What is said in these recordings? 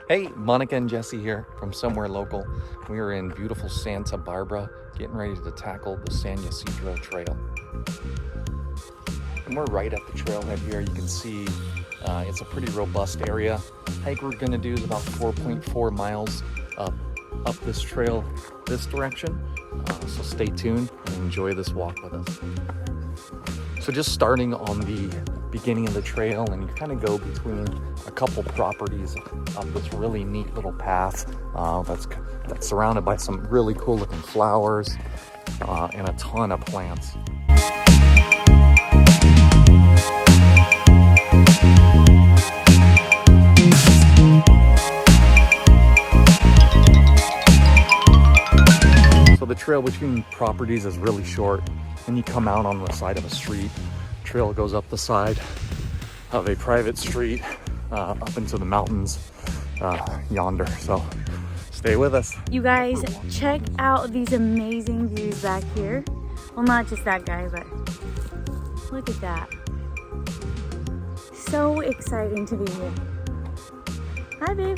Hey, Monica and Jesse here from somewhere local. We are in beautiful Santa Barbara, getting ready to tackle the San Ysidro Trail. And we're right at the trailhead here. You can see it's a pretty robust area. Hike we're gonna do is about 4.4 miles up this trail, this direction. So stay tuned and enjoy this walk with us. So just starting on the beginning of the trail, and you kind of go between a couple properties up this really neat little path that's surrounded by some really cool looking flowers and a ton of plants. So the trail between properties is really short, and you come out on the side of a street. Trail goes up the side of a private street up into the mountains yonder. So stay with us. You guys, check out these amazing views back here. Well, not just that guy, but look at that. So exciting to be here. Hi, babe.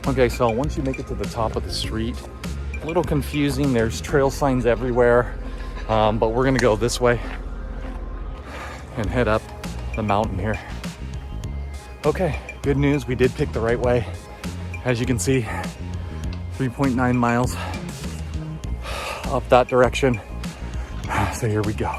Okay, so once you make it to the top of the street, a little confusing. There's trail signs everywhere, but we're gonna go this way and head up the mountain here. Okay, good news, we did pick the right way. As you can see, 3.9 miles up that direction. So here we go.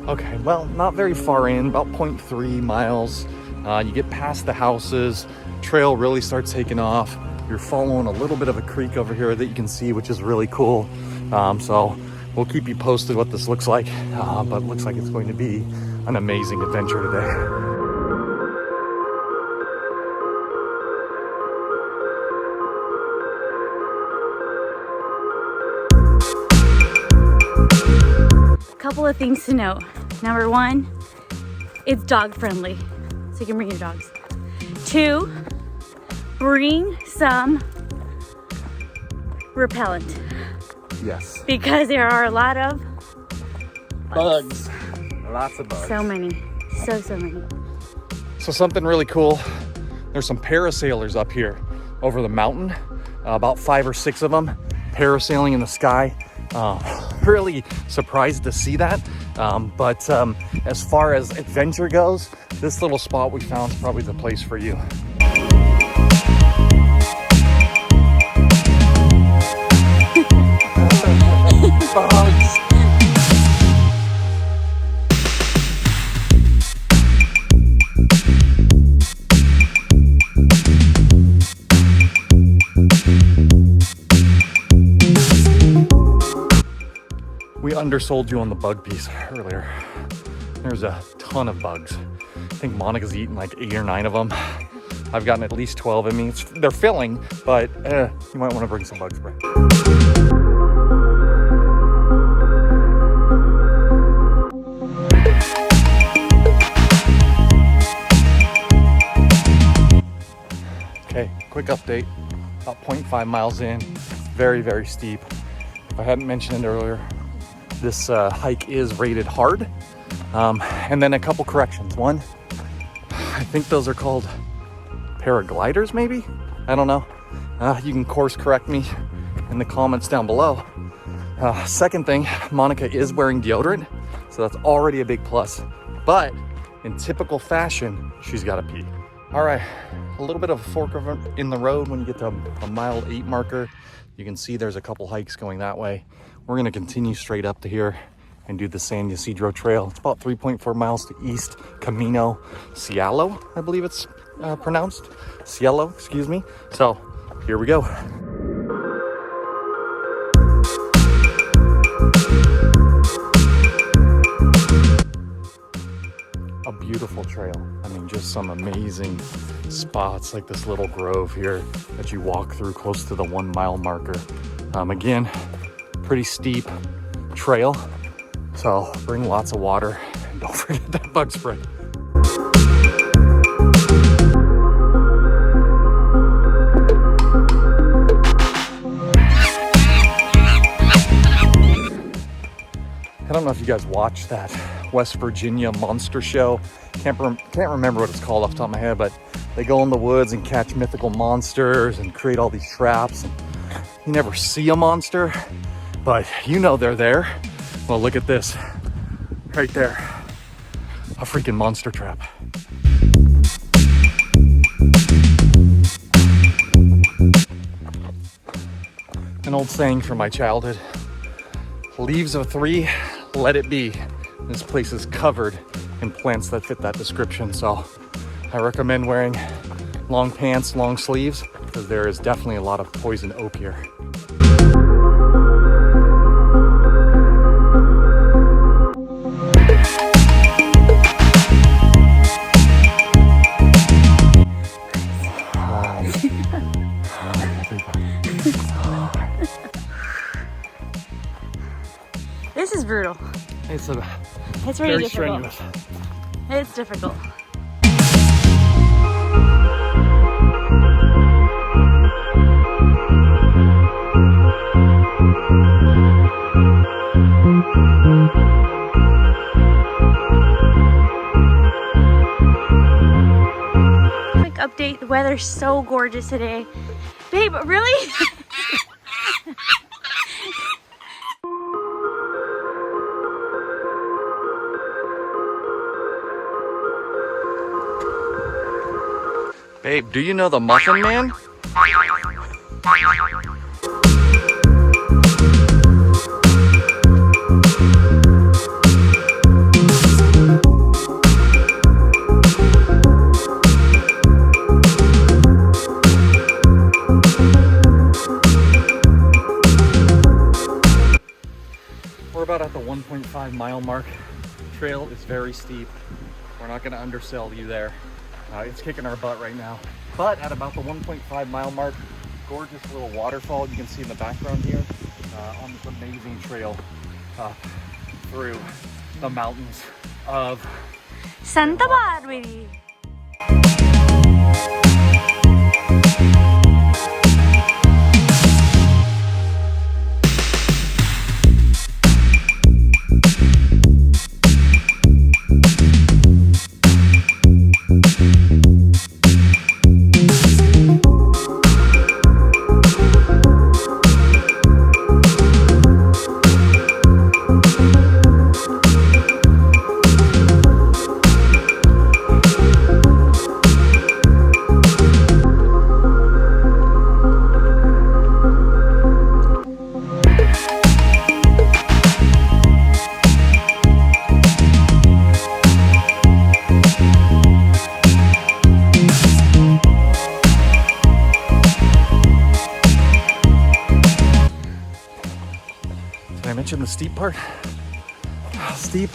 Okay, well, not very far in, about 0.3 miles. You get past the houses, trail really starts taking off. You're following a little bit of a creek over here that you can see, which is really cool. So we'll keep you posted what this looks like, but it looks like it's going to be an amazing adventure today. Couple of things to note. Number one, it's dog friendly, so you can bring your dogs. Two, bring some repellent. Yes. Because there are a lot of Bugs. Lots of bugs. So many. So many. So something really cool. There's some parasailers up here over the mountain. About 5 or 6 of them parasailing in the sky. Really surprised to see that, but as far as adventure goes, this little spot we found is probably the place for you. Bugs. We undersold you on the bug piece earlier. There's a ton of bugs. I think Monica's eaten like 8 or 9 of them. I've gotten at least 12 in me. They're filling, but you might want to bring some bug spray. Okay, quick update. About 0.5 miles in, very steep. If I hadn't mentioned it earlier, this hike is rated hard. And then a couple corrections. One, I think those are called paragliders, maybe? I don't know. You can course correct me in the comments down below. Second thing, Monica is wearing deodorant, so that's already a big plus. But in typical fashion, she's got to pee. All right, a little bit of a fork in the road when you get to a mile 8 marker. You can see there's a couple hikes going that way. We're gonna continue straight up to here and do the San Ysidro Trail. It's about 3.4 miles to East Camino Cielo, I believe it's pronounced. Cielo, excuse me. So here we go. A beautiful trail. I mean, just some amazing spots like this little grove here that you walk through close to the 1 mile marker. Again, pretty steep trail, so bring lots of water and don't forget that bug spray. I don't know if you guys watched that West Virginia monster show. Can't remember what it's called off the top of my head, but they go in the woods and catch mythical monsters and create all these traps. And you never see a monster, but you know they're there. Well, look at this right there. A freaking monster trap. An old saying from my childhood, leaves of 3, let it be. This place is covered in plants that fit that description, so I recommend wearing long pants, long sleeves, because there is definitely a lot of poison oak here. This is brutal. It's really very difficult. strenuous. It's difficult. Quick update, the weather's so gorgeous today. Babe, really? Babe, do you know the Muffin Man? We're about at the 1.5 mile mark. Trail is very steep. We're not going to undersell you there. It's kicking our butt right now. But at about the 1.5 mile mark, gorgeous little waterfall you can see in the background here on this amazing trail through the mountains of Santa Barbara. I mentioned the steep part. Steep,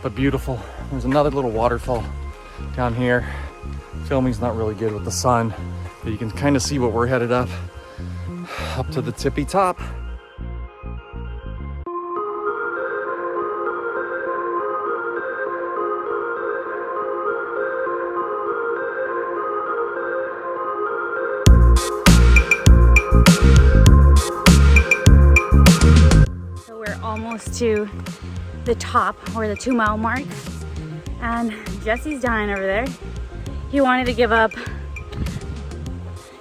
but beautiful. There's another little waterfall down here. Filming's not really good with the sun, but you can kind of see what we're headed up to the tippy top. Almost to the top or the 2 mile mark, and Jesse's dying over there. He wanted to give up.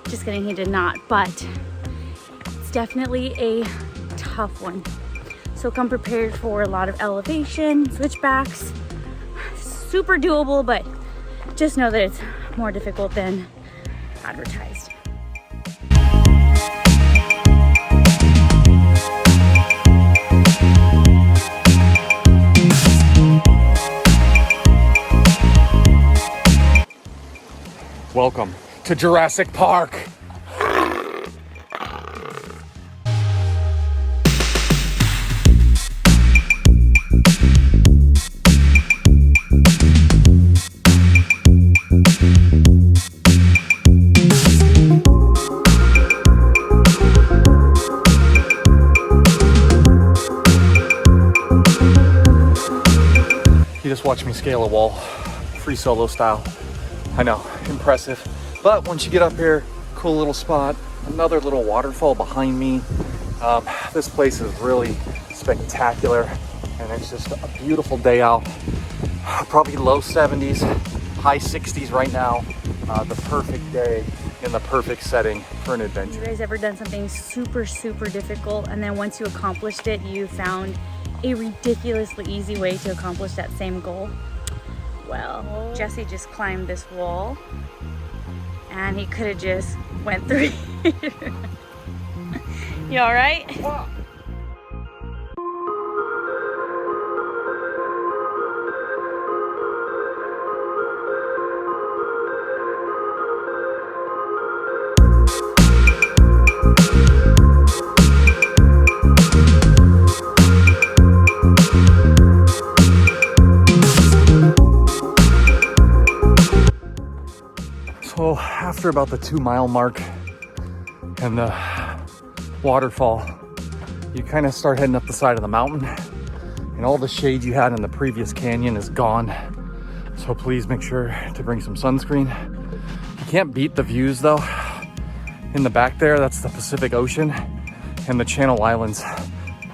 Just kidding, he did not, but it's definitely a tough one. So come prepared for a lot of elevation, switchbacks. Super doable, but just know that it's more difficult than advertised. Welcome to Jurassic Park. You just watch me scale a wall, free solo style. I know, impressive. But once you get up here, cool little spot, another little waterfall behind me. This place is really spectacular. and it's just a beautiful day out. Probably low 70s, high 60s right now. The perfect day in the perfect setting for an adventure. You guys ever done something super, super difficult, and then once you accomplished it, you found a ridiculously easy way to accomplish that same goal? Well, Jesse just climbed this wall, and he could have just went through it. You all right? So after about the 2-mile mark and the waterfall, you kind of start heading up the side of the mountain, and all the shade you had in the previous canyon is gone. So please make sure to bring some sunscreen. You can't beat the views though. In the back there, that's the Pacific Ocean and the Channel Islands.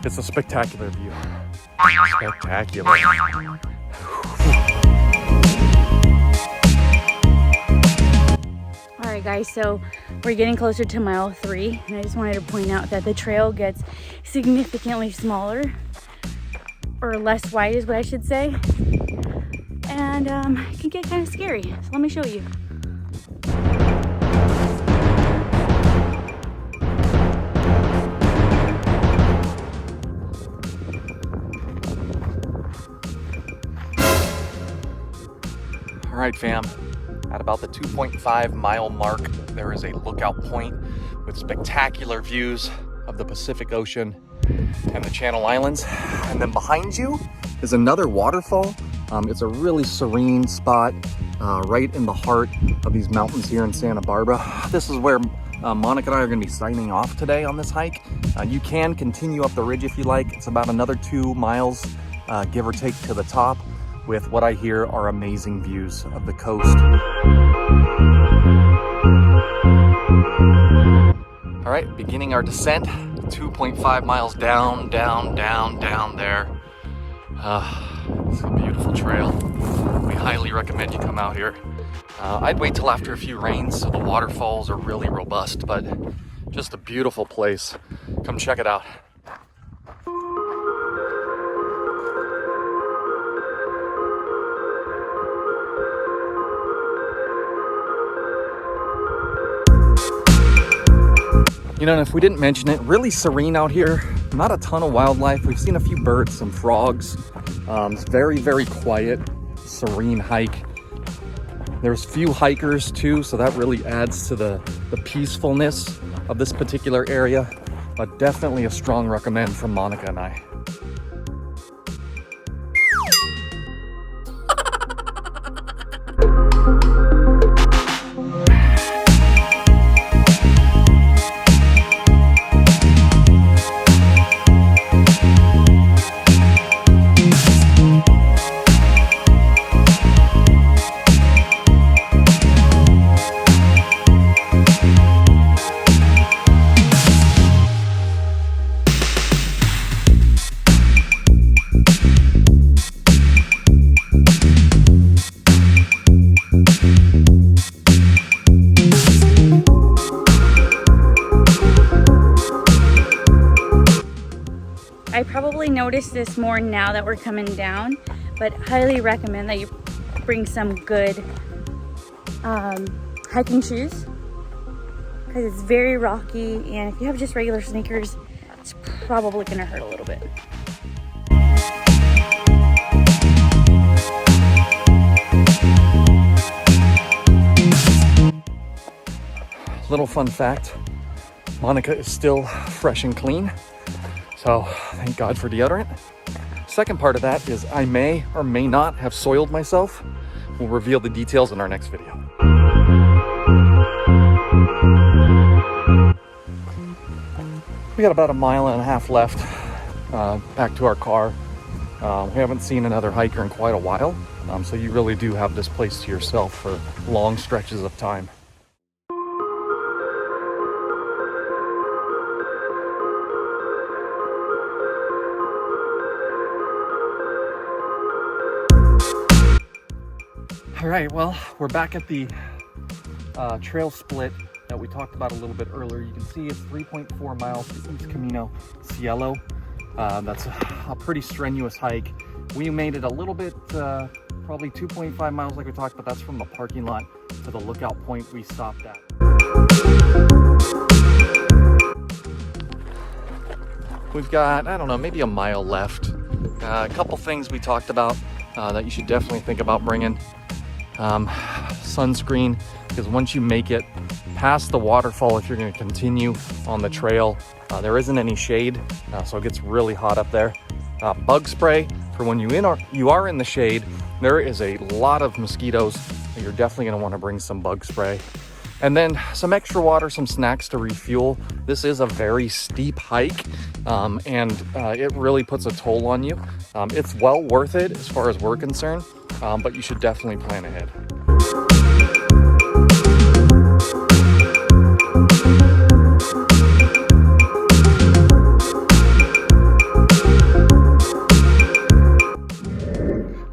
It's a spectacular view. Spectacular. All right, guys, so we're getting closer to mile 3, and I just wanted to point out that the trail gets significantly smaller, or less wide is what I should say, and it can get kind of scary. So let me show you. All right, fam. At about the 2.5 mile mark, there is a lookout point with spectacular views of the Pacific Ocean and the Channel Islands. And then behind you is another waterfall. It's a really serene spot right in the heart of these mountains here in Santa Barbara. This is where Monica and I are gonna be signing off today on this hike. You can continue up the ridge if you like. It's about another 2 miles, give or take, to the top, with what I hear are amazing views of the coast. All right, beginning our descent, 2.5 miles down there. It's a beautiful trail. We highly recommend you come out here. I'd wait till after a few rains so the waterfalls are really robust, but just a beautiful place. Come check it out. You know, and if we didn't mention it, really serene out here. Not a ton of wildlife. We've seen a few birds, some frogs. It's very, very quiet, serene hike. There's few hikers too, so that really adds to the peacefulness of this particular area. But definitely a strong recommend from Monica and I. I probably noticed this more now that we're coming down, but highly recommend that you bring some good hiking shoes, because it's very rocky, and if you have just regular sneakers, it's probably gonna hurt a little bit. Little fun fact, Monica is still fresh and clean, so thank God for deodorant. Second part of that is I may or may not have soiled myself. We'll reveal the details in our next video. We got about 1.5 miles left back to our car. We haven't seen another hiker in quite a while, so you really do have this place to yourself for long stretches of time. All right, well, we're back at the trail split that we talked about a little bit earlier. You can see it's 3.4 miles to East Camino Cielo. That's a pretty strenuous hike. We made it a little bit, probably 2.5 miles like we talked, but that's from the parking lot to the lookout point we stopped at. We've got, I don't know, maybe a mile left. A couple things we talked about that you should definitely think about bringing. Sunscreen, because once you make it past the waterfall, if you're going to continue on the trail, there isn't any shade, so it gets really hot up there. Bug spray for when you are in the shade. There is a lot of mosquitoes. You're definitely going to want to bring some bug spray. And then some extra water, some snacks to refuel. This is a very steep hike, and it really puts a toll on you. It's well worth it as far as we're concerned, but you should definitely plan ahead.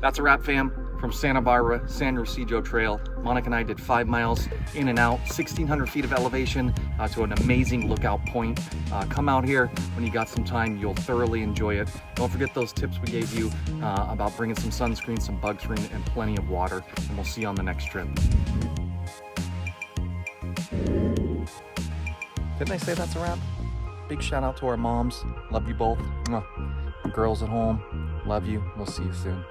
That's a wrap, fam. From Santa Barbara, San Ysidro Trail, Monica and I did 5 miles in and out, 1,600 feet of elevation to an amazing lookout point. Come out here when you got some time. You'll thoroughly enjoy it. Don't forget those tips we gave you about bringing some sunscreen, some bug screen, and plenty of water. And we'll see you on the next trip. Didn't I say that's a wrap? Big shout out to our moms. Love you both. Mwah. Girls at home, love you. We'll see you soon.